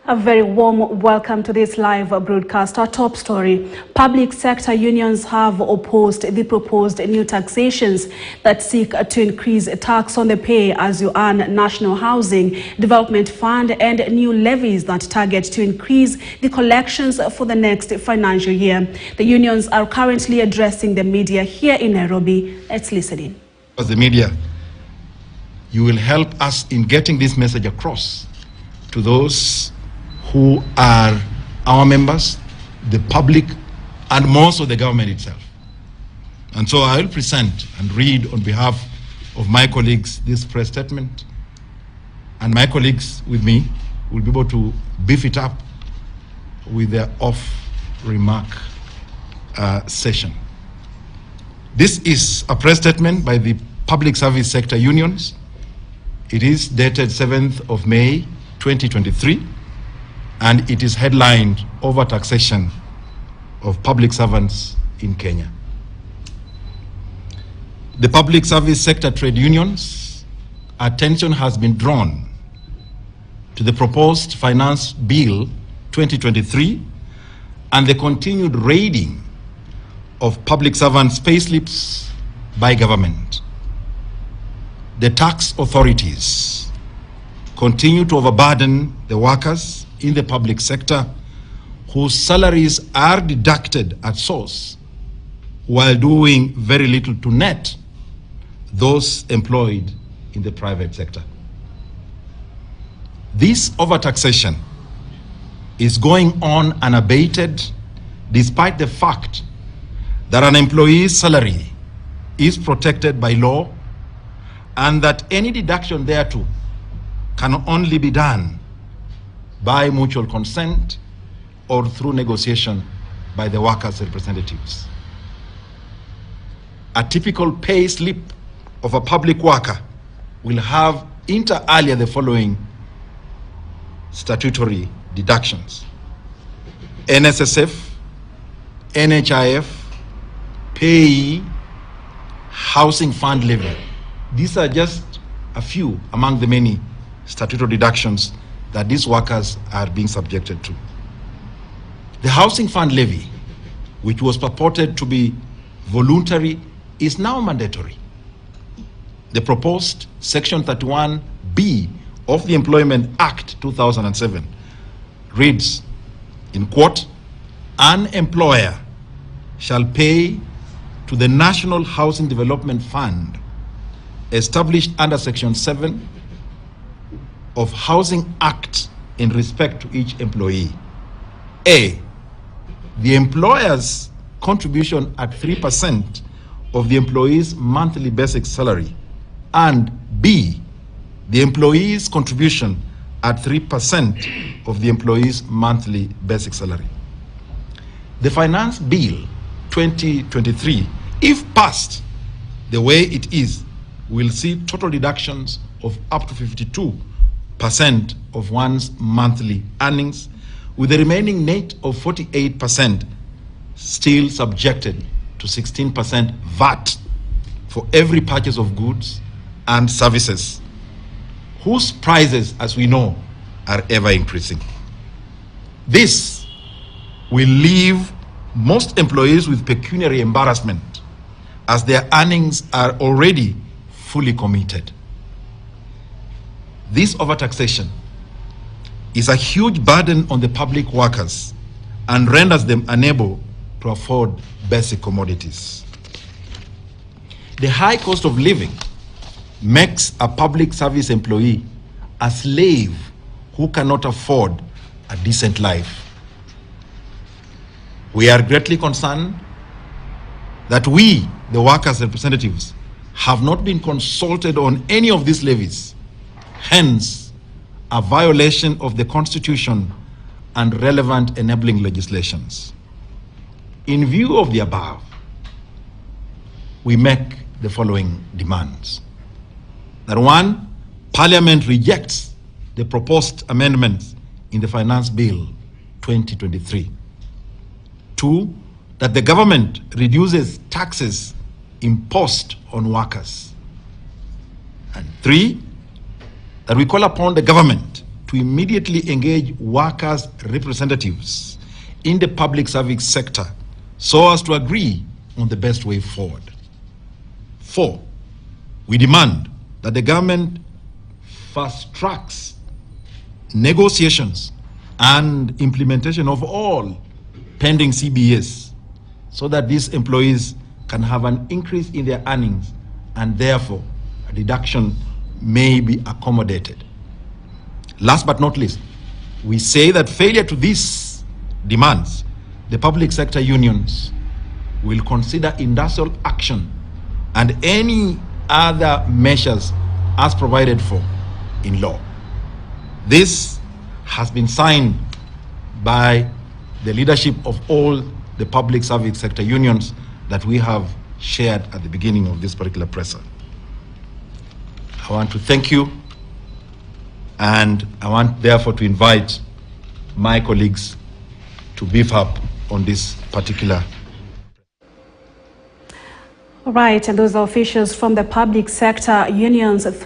A very warm welcome to this live broadcast. Our top story: public sector unions have opposed the proposed new taxations that seek to increase tax on the pay-as-you-earn National Housing Development Fund and new levies that target to increase the collections for the next financial year. The unions are currently addressing the media here in Nairobi. Let's listen in. As the media, you will help us in getting this message across to those who are our members, the public, and more so the government itself. And so I will present and read on behalf of my colleagues this press statement, and my colleagues with me will be able to beef it up with their off-remark session. This is a press statement by the public service sector unions. It is dated 7th of May 2023. And it is headlined "Over Taxation of Public Servants in Kenya." The public service sector trade unions' attention has been drawn to the proposed Finance Bill 2023 and the continued raiding of public servants' payslips by government. The tax authorities continue to overburden the workers in the public sector whose salaries are deducted at source while doing very little to net those employed in the private sector. This overtaxation is going on unabated despite the fact that an employee's salary is protected by law and that any deduction thereto can only be done by mutual consent or through negotiation by the workers' representatives. A typical pay slip of a public worker will have inter alia the following statutory deductions: NSSF, NHIF, payee, housing fund levy. These are just a few among the many statutory deductions that these workers are being subjected to. The housing fund levy, which was purported to be voluntary, is now mandatory. The proposed Section 31B of the Employment Act 2007 reads, in quote, "An employer shall pay to the National Housing Development Fund established under Section 7 of Housing Act in respect to each employee. A, the employer's contribution at 3% of the employee's monthly basic salary, and B, the employee's contribution at 3% of the employee's monthly basic salary." The Finance Bill 2023, if passed the way it is, will see total deductions of up to 52% of one's monthly earnings, with the remaining net of 48% still subjected to 16% VAT for every purchase of goods and services, whose prices, as we know, are ever increasing. This will leave most employees with pecuniary embarrassment, as their earnings are already fully committed. This overtaxation is a huge burden on the public workers and renders them unable to afford basic commodities. The high cost of living makes a public service employee a slave who cannot afford a decent life. We are greatly concerned that we, the workers' representatives, have not been consulted on any of these levies, hence a violation of the Constitution and relevant enabling legislations. In view of the above, we make the following demands. That one, Parliament rejects the proposed amendments in the Finance Bill 2023. Two, that the government reduces taxes imposed on workers. And three, that we call upon the government to immediately engage workers' representatives in the public service sector so as to agree on the best way forward. 4, we demand that the government fast-tracks negotiations and implementation of all pending CBAs so that these employees can have an increase in their earnings and therefore a deduction may be accommodated. Last but not least, we say that failure to these demands, the public sector unions will consider industrial action and any other measures as provided for in law. This has been signed by the leadership of all the public service sector unions that we have shared at the beginning of this particular presser. I want to thank you, and I want therefore to invite my colleagues to beef up on this particular. Right, and those are officials from the public sector unions threatening